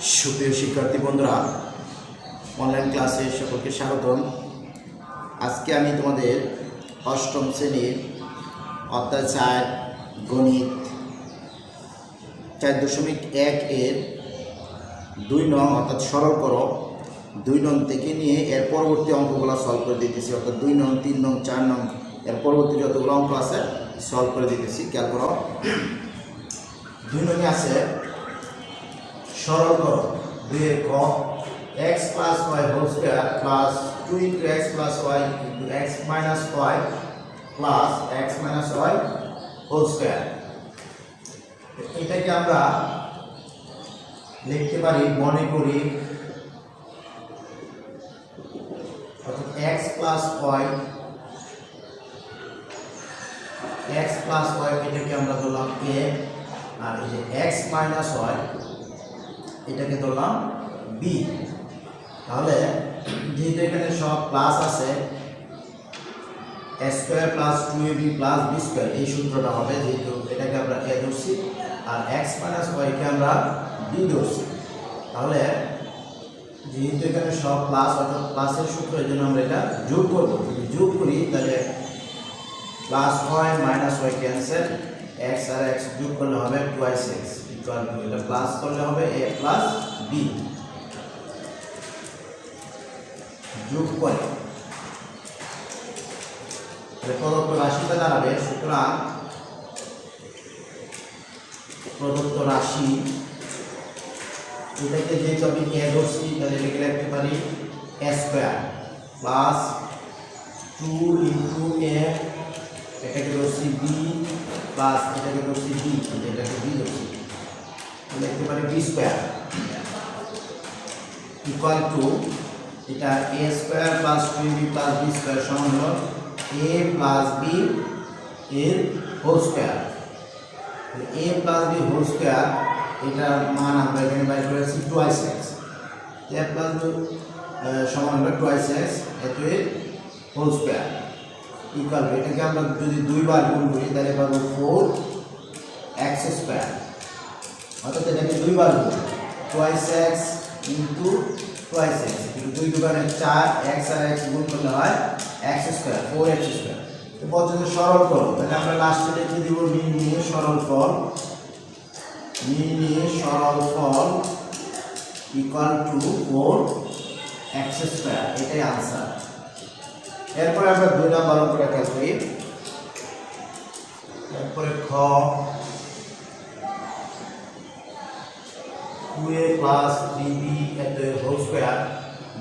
সুপ্রিয় শিক্ষার্থী বন্ধুরা, অনলাইন ক্লাসে সকলকে স্বাগতম। আজকে আমি তোমাদের অষ্টম শ্রেণীর অধ্যায় 4 গণিত 4.1 এর 2 নং অর্থাৎ সরল করো 2 নং থেকে নিয়ে এর পরবর্তী অঙ্কগুলো সলভ করে দিতেছি। অর্থাৎ 2 নং 3 নং 4 নং এর পরবর্তী যতগুলো অঙ্ক আছে সলভ করে দিতেছি। খেয়াল করো, 2 নং আছে সরল করো 2 ক x plus y whole square plus 2 into x plus y into x minus y plus x minus y whole square। এটাকে আমরা লিখতে পারি, মনে করি x plus y এটাকে আমরা ধরলাম a, আর এই যে x minus y এটাকে ধরলাম b। তাহলে যেহেতু এখানে সব প্লাস আছে, a square plus 2ab plus b square, এই সূত্রটা হবে। যেহেতু এটাকে আমরা a ধরছি আর x মাইনাস y কে আমরা b ধরছি, তাহলে যেহেতু এখানে সব প্লাস অর্থাৎ প্লাসের সূত্র, এই জন্য আমরা এটা যোগ করব। যদি যোগ করি তাহলে plus y minus y cancel, x আর x যোগ করলে হবে 2x ইকুয়াল টু, এটা প্লাস করলে হবে a প্লাস b। যোগ করে প্রদত্ত রাশিটা দাঁড়াবে, সুতরাং প্রদত্ত রাশি এটাকে যেহেতু আমি a ধরছি তাহলে এটাকে লিখতে পারি a square plus 2 into a, এটাকে ধরছি b প্লাস এটাকে ধরছি b, এটাকে b ধরছি, লিখতে পারি b স্কয়ার ইকুয়াল টু, এটা a square plus 2b plus b square সমান হলো a প্লাস b এর whole square. a plus b whole square এটার মান আমরা এখানে বাইর করেছি 2x, a প্লাস b সমান হলো 2x এত এর হোল স্কয়ার ইকুয়াল টু, এটাকে আমরা যদি দুইবার গুণ করি তাহলে পাবো 4x স্কয়ার। অর্থাৎ এটাকে দুইবার গুণ 2x ইনটু 2x, কিন্তু 2 দুগুণে 4, x আর x গুণ করলে হয় x স্কয়ার, 4x স্কয়ার। তো পর্যন্ত সরল করো, তাহলে আমরা লাস্টে লিখে দিব নির্ণয় সরল ফল ইকুয়াল টু 4x স্কয়ার, এটাই आंसर। এরপরে আমরা 2 নাম্বার অঙ্কটা কাজ করি। এরপরে খ 2a plus 3b at the whole square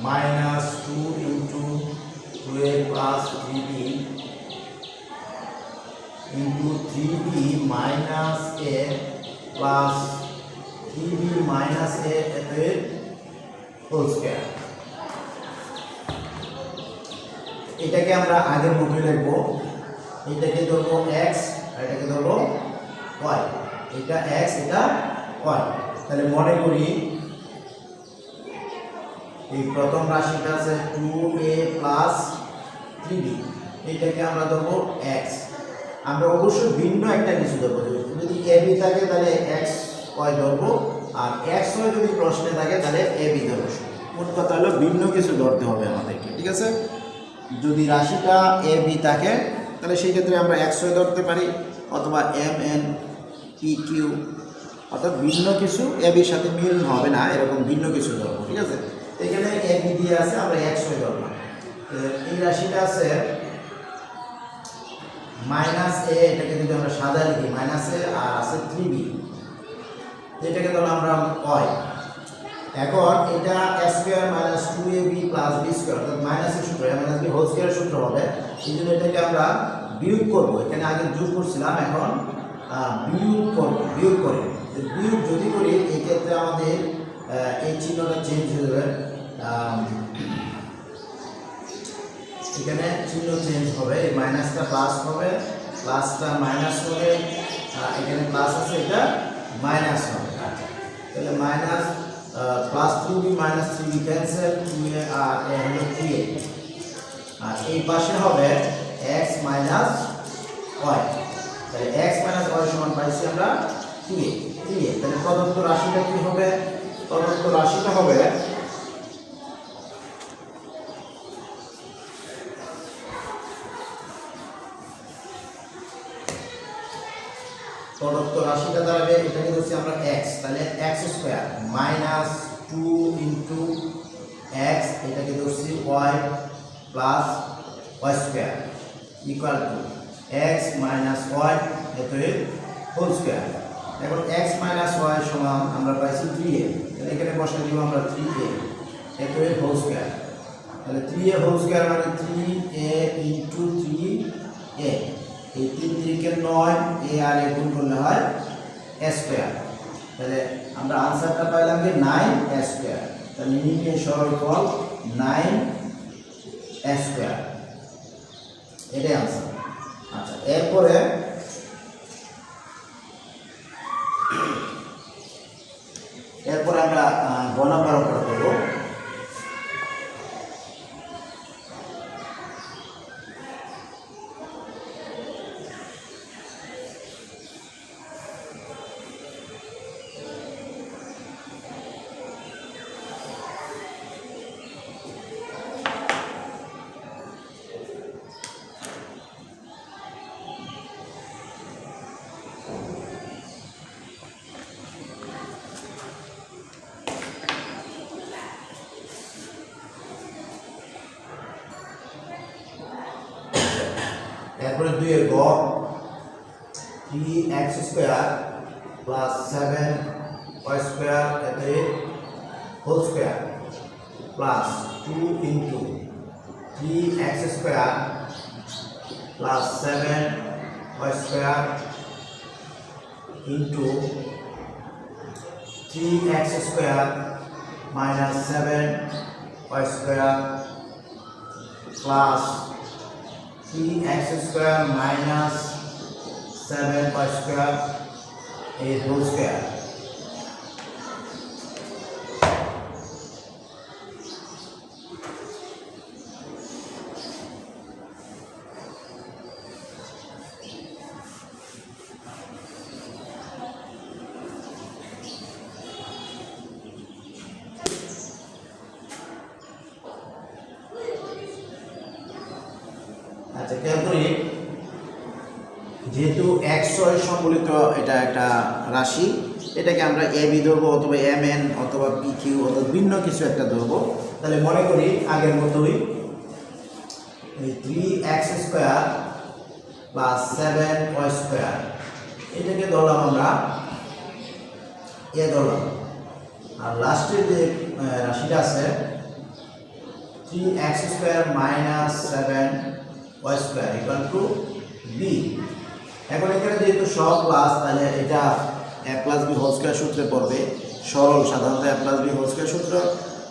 minus 2 into 2a plus 3b into 3b minus a plus 3b minus a at the whole square। এটাকে আমরা আগের মতই লিখব, এটাকে ধরবো x আর এটাকে ধরবো y, এটা x এটা y। তাহলে মনে করি এই প্রথম রাশিটা আছে 2a প্লাস 3b, এটাকে আমরা ধরবো x। আমরা অবশ্যই ভিন্ন একটা কিছু ধরবো, যদি ab থাকে তাহলে x y ধরবো, আর x y যদি প্রশ্নে থাকে তাহলে ab ধরবো। মোট কথা হলো ভিন্ন কিছু ধরতে হবে আমাদেরকে, ঠিক আছে? যদি রাশিটা ab থাকে তাহলে সেই ক্ষেত্রে আমরা x y ধরতে পারি, অথবা m n p q, অর্থাৎ ভিন্ন কিছু, ab এর সাথে মিল হবে না, এরকম ভিন্ন কিছু ধরবো, ঠিক আছে? এখানে ab দিয়ে আছে, আমরা x y ধরলাম। এই রাশিটা আছে মাইনাস a, এটাকে যদি আমরা সাদা লিখি মাইনাস a, আর আছে 3b, এটাকে ধরলাম আমরা y। এখন এটা a square minus 2ab plus b square, অর্থাৎ মাইনাসের সূত্র a মাইনাস b হোল স্কয়ারের সূত্র হবে। এই জন্য এটাকে আমরা বিয়োগ করব, এখানে আগে যোগ করছিলাম, এখন বিয়োগ করব। বিয়োগ যদি করি এই ক্ষেত্রে আমাদের এই চিহ্নটা চেঞ্জ হয়ে যাবে, এখানে চিহ্ন চেঞ্জ হবে, এই মাইনাসটা প্লাস হবে, প্লাসটা মাইনাস হবে, এখানে প্লাস আছে এটা মাইনাস হবে। তাহলে minus plus 2b minus 3b cancel, 2a আর a হলো 3a, আর এই পাশে হবে x মাইনাস y। তাহলে x মাইনাস y সমান পাইছি আমরা 3a। তাহলে প্রদত্ত রাশিটা কি হবে? প্রদত্ত রাশিটা হবে প্রদত্ত রাশিটা দাঁড়াবে, এটাকে ধরছি আমরা এক্স, তাহলে X square minus 2 into X, এটাকে ধরছি Y plus Y square equal to X minus Y এতে হোল স্কোয়ার। এখন এক্স মাইনাস ওয়াই সমান আমরা পাইছি 3a, তাহলে এখানে বসে দিব আমরা 3a এতে হোল স্কোয়ার। তাহলে 3a হোল স্কোয়ার মানে 3a ইন্টু 3a, এই 3 3 9, এ আর এ গুণ করলে হয় a স্কয়ার। তাহলে আমরা आंसरটা পাইলাম যে 9a স্কয়ার। তাহলে নির্ণয় সরলফল 9a স্কয়ার, এটাই आंसर। আচ্ছা, এরপরে আমরা গ নাম্বার অঙ্কটা করব। এরপরে 2 এর গ 3x square plus 7y square এতে whole square plus 2 into 3x square plus 7y square into 3x square minus 7y square plus 3x square minus 7y square এর হোল স্কয়ার। আচ্ছা, খেয়াল করি যেহেতু xy সম্বলিত এটা একটা রাশি, এটাকে আমরা এ বি ধরবো অথবা এম এন অথবা পি কিউ অথবা ভিন্ন কিছু একটা ধরবো। তাহলে মনে করি আগের মতোই এই 3x square plus 7y square এটাকে ধরলাম আমরা এ ধরলাম, আর লাস্টের যে রাশিটা আছে 3x square minus 7y square equal to B. এখন এখানে যেহেতু সব প্লাস, তাহলে এটা a plus B whole square সূত্রে পড়বে, সরল সাধারণত a plus B whole square সূত্র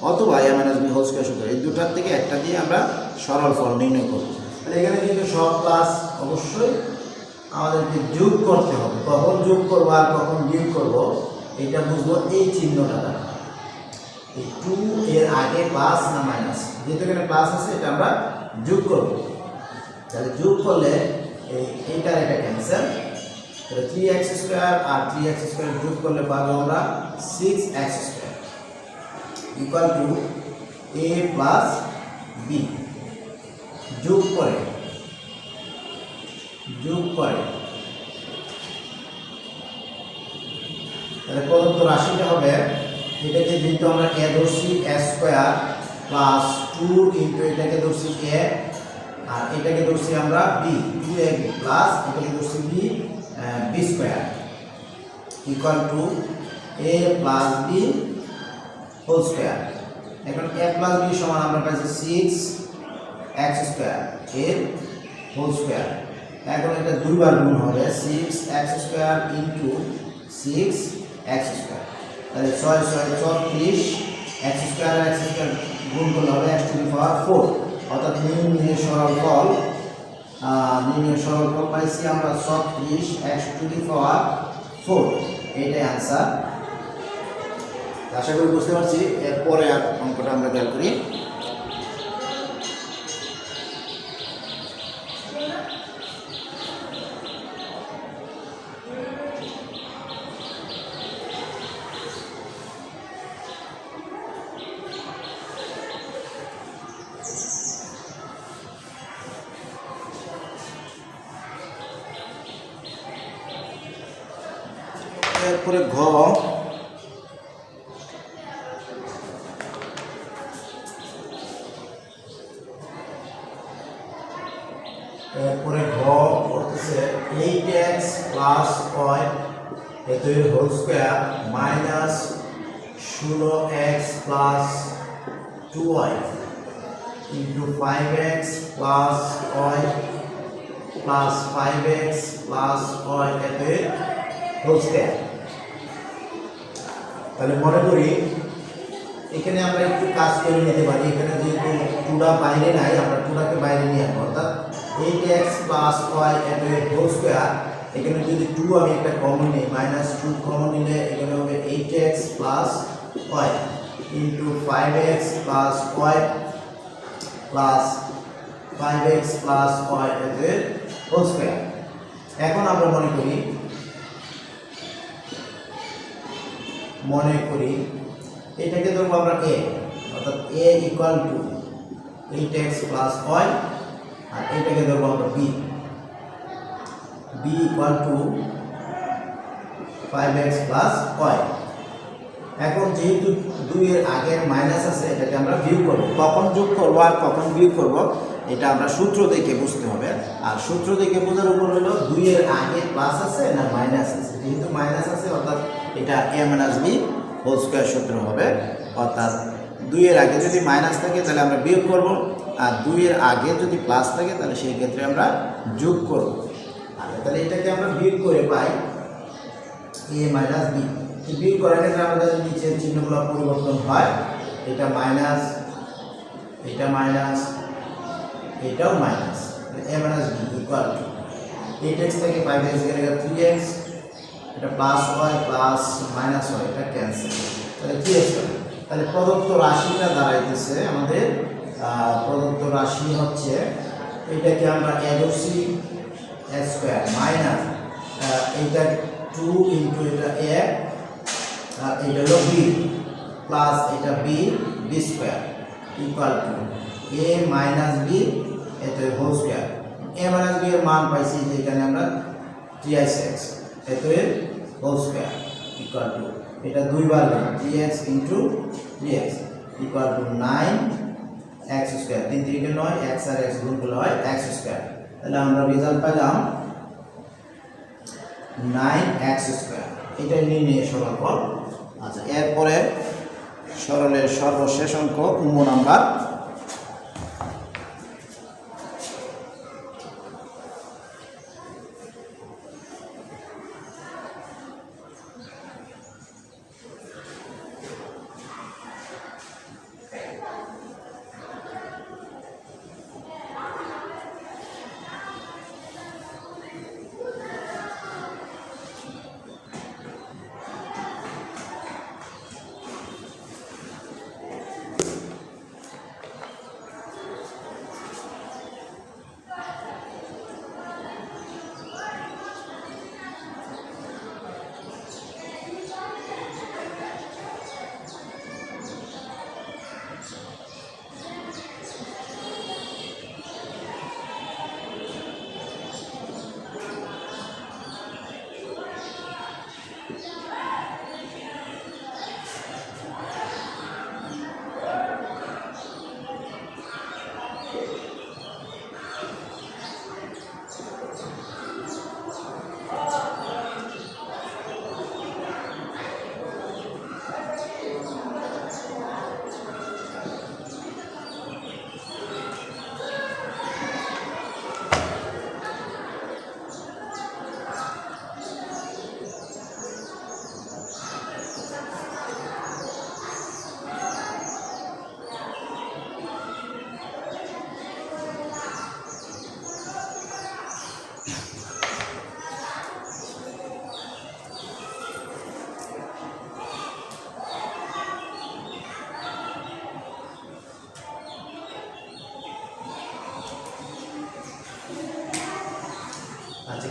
অথবা a minus B whole square সূত্র, এই দুটার থেকে একটা দিয়ে আমরা সরল ফল নির্ণয় করব। তাহলে এখানে যেহেতু সব প্লাস, অবশ্যই আমাদেরকে যোগ করতে হবে। কখন যোগ করবো আর কখন বিয়োগ করবো এটা বুঝবো এই চিহ্নটা দ্বারা। এই 2 এর আগে প্লাস না মাইনাস, যেহেতু এখানে প্লাস আছে এটা আমরা যোগ করব। তাহলে যোগ করলে এইটার এটা ক্যান্সেল, তাহলে 3x স্কয়ার আর 3x স্কয়ার যোগ করলে পাবো আমরা 6x square equal to a plus b। যোগ করে তাহলে প্রদত্ত রাশিটা হবে, এটাকে যেহেতু আমরা a ধরছি a স্কয়ার প্লাস 2 ইনটু এটাকে ধরছি a আর এটাকে ধরছি আমরা b, 2a প্লাস এটাকে ধরছি b square equal to a plus b whole square. এখন a প্লাস b সমান আমরা পাইছি 6x স্কয়ার এর হোল স্কয়ার। এখন এটা দুইবার গুণ হবে, 6x square into 6x square, তাহলে 6 6 34, x স্কয়ার আর x স্কয়ার গুণ করলে হবে x টু দি পাওয়ার 4, অর্থাৎ নির্ণয় সরলফল পাইছি আমরা 36 x টু দি পাওয়ার 4, এইটাই आंसर। আশা করি বুঝতে পারছি। এরপরে আর অঙ্কটা আমরা খেয়াল করি। এরপরে ঘ করতেছে 8x প্লাস y এত এর whole square minus 16x plus 2y into 5x plus y plus 5x plus y এত এর হোল স্কয়ার। তাহলে মনে করি এখানে আমরা একটু কাজ করে নিতে পারি। এখানে যেহেতু টুটা বাইরে নাই, আমরা টুটাকে বাইরে নিয়ে আসবো, অর্থাৎ 8x প্লাস y এত এর হোল স্কয়ার। এখানে যদি 2 আমি একটা কমন নিই, -2 কমন নিলে এখানে হবে 8x plus y into 5x plus y plus 5x plus y এত এর হোল স্কয়ার। এখন আমরা মনে করি এটাকে ধরবো আমরা a, অর্থাৎ a equal to 8x plus y, আর এটাকে ধরবো আমরা b equal to 5x plus y। এখন যেহেতু 2 এর আগের মাইনাস আছে, এটাকে আমরা বিয়োগ করব। কখন যোগ করব আর কখন বিয়োগ করব এটা আমরা সূত্র দেখে বুঝতে হবে। আর সূত্র দেখে বোঝার উপর হলো 2 এর আগে প্লাস আছে না মাইনাস আছে। যেহেতু মাইনাস আছে অর্থাৎ এটা a - b হোল স্কয়ার সূত্র হবে। অর্থাৎ 2 এর আগে যদি মাইনাস থাকে তাহলে আমরা বিয়োগ করব, আর 2 এর আগে যদি প্লাস থাকে তাহলে সেই ক্ষেত্রে আমরা যোগ করব। তাহলে এটাকে আমরা বিয়োগ করে পাই a - b। বিয়োগ করার ক্ষেত্রে আমাদের নিচের চিহ্নগুলো পরিবর্তন হয়, এটা মাইনাস, এটা মাইনাস, এটাও minus. a - b equal to 8x থেকে 5x গেলে 3x, এটা plus y plus minus y, এটা ক্যান্সেল। তাহলে কি আছে? তাহলে প্রদত্ত রাশিটা দাঁড়াইতেছে আমাদের, প্রদত্ত রাশি হচ্ছে এটাকে আমরা a ধরছি a স্কয়ার মাইনাস এটা 2 ইনটু এটা a, আর এটা হলো b প্লাস এটা b square equal to a - b এটা হোল স্কয়ার। a - b এর মান পাইছি যে এখানে আমরা 3x এত এর হোল স্কয়ার ইকুয়াল টু এটা দুইবার 3x into 3x equal to 9x square. 3 × 3 = 9, x আর x গুণ করলে হয় x স্কয়ার। তাহলে আমরা রেজাল্ট পেলাম 9x স্কয়ার। এটা নির্ণয় সরলফল। আচ্ছা, এরপরে সরলের সর্বশেষ অঙ্ক 9 নাম্বার।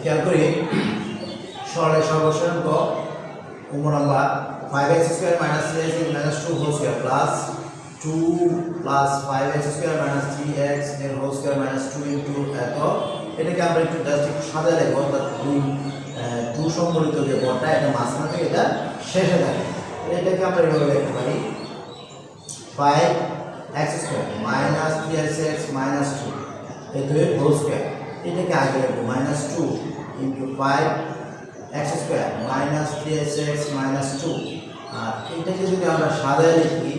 খেয়াল করি সরলের সর্বশেষ অঙ্ক 9 number 5x square minus 3x 2 whole square plus 2 plus 5x square minus 3x এর হোল স্কয়ার মাইনাস 2 ইনটু এত। এটাকে আমরা একটু জাস্ট একটু সাজায় লিখব, অর্থাৎ 2 সুসংগঠিত যে পদটা এটা মাঝখানে থেকে এটা শেষে থাকে। এটাকে আমরা এভাবে লিখতে পারি 5x square minus 3x minus 2 এই দুই হোল স্কয়ার। এটাকে আগে লিখব -2 into 5x square minus 3x minus 2। আর এটাকে যদি আমরা সাজায় লিখি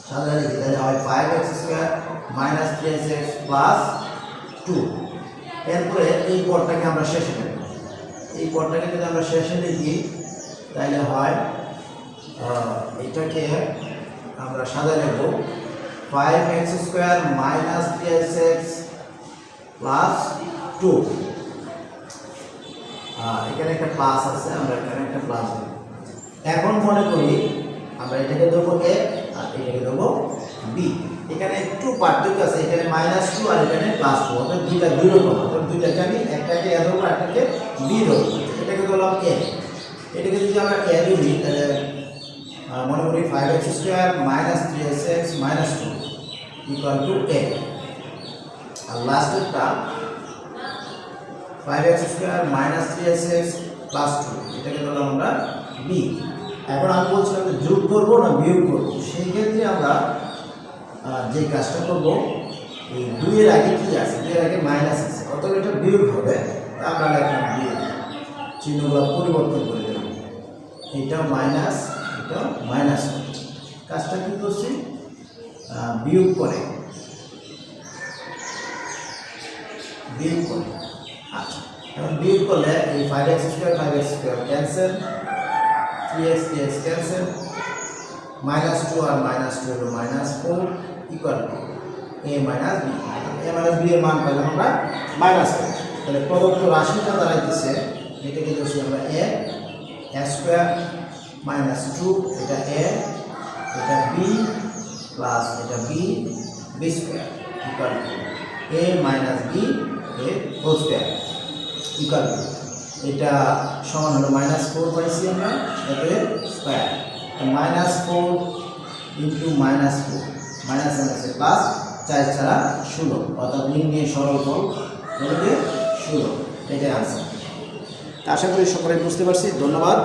তাহলে হয় 5x square minus 3x plus 2। এরপরে এই পদটাকে আমরা শেষে নেব। এই পদটাকে যদি আমরা শেষে লিখি তাহলে হয় এটাকে আমরা সাজায় লিখব 5x square minus 3x plus 2। এখানে একটা প্লাস আছে, আমরা এখানে একটা প্লাস দেব। এখন মনে করি আমরা এটাকে দেবো a আর এটাকে দেবো b। এখানে একটু পার্থক্য আছে, এখানে -2 আর এখানে +2, অর্থাৎ দুইটা দুই রকম। অর্থাৎ দুইটাকে আমি একটাকে a দেবো একটাকে b দেবো। এটাকে দিলাম a, এটাকে যদি আমরা a দিই তাহলে মনে করি 5x square minus 3x minus 2 equal to a। আর লাস্টেরটা 5x square minus 3x plus 2 এটাকে দিলাম আমরা b। এখন আমি বলছিলাম যে যোগ করব না বিয়োগ করব, সেই ক্ষেত্রে আমরা যে কাজটা করব এই 2 এর আগে কি আছে, 2 এর আগে মাইনাস আছে, অতএব এটা বিয়োগ হবে। আমরা লিখলাম বিয়োগ, চিহ্নগুলো পরিবর্তন করে দিলাম, এটা মাইনাস এটা মাইনাস। কাজটা কি করছি, বিয়োগ করে। আচ্ছা, এখন বিয়োগ করলে এই 5x square cancel, 3x cancel, -2 আর -2 হলো -4 equal to a minus b। a minus b এর মান পেলাম আমরা -4। তাহলে প্রদত্ত রাশিটা দাঁড়াইতেছে, এটাকে ধরছি আমরা a স্কয়ার মাইনাস 2, এটা a, এটা b প্লাস এটা b square equal to a minus b এর হোল স্কয়ার ইকুয়াল টু এটা সমান হলো -4 পাইছি আমরা, এতে স্কয়ার -4 ইন্টু -4 মাইনাস আছে প্লাস 4 ছাড়া 16, অর্থাৎ নির্ণয় সরল ফল বলতে 16। এটাই আনসার। আশা করি সকলে বুঝতে পারছি। ধন্যবাদ।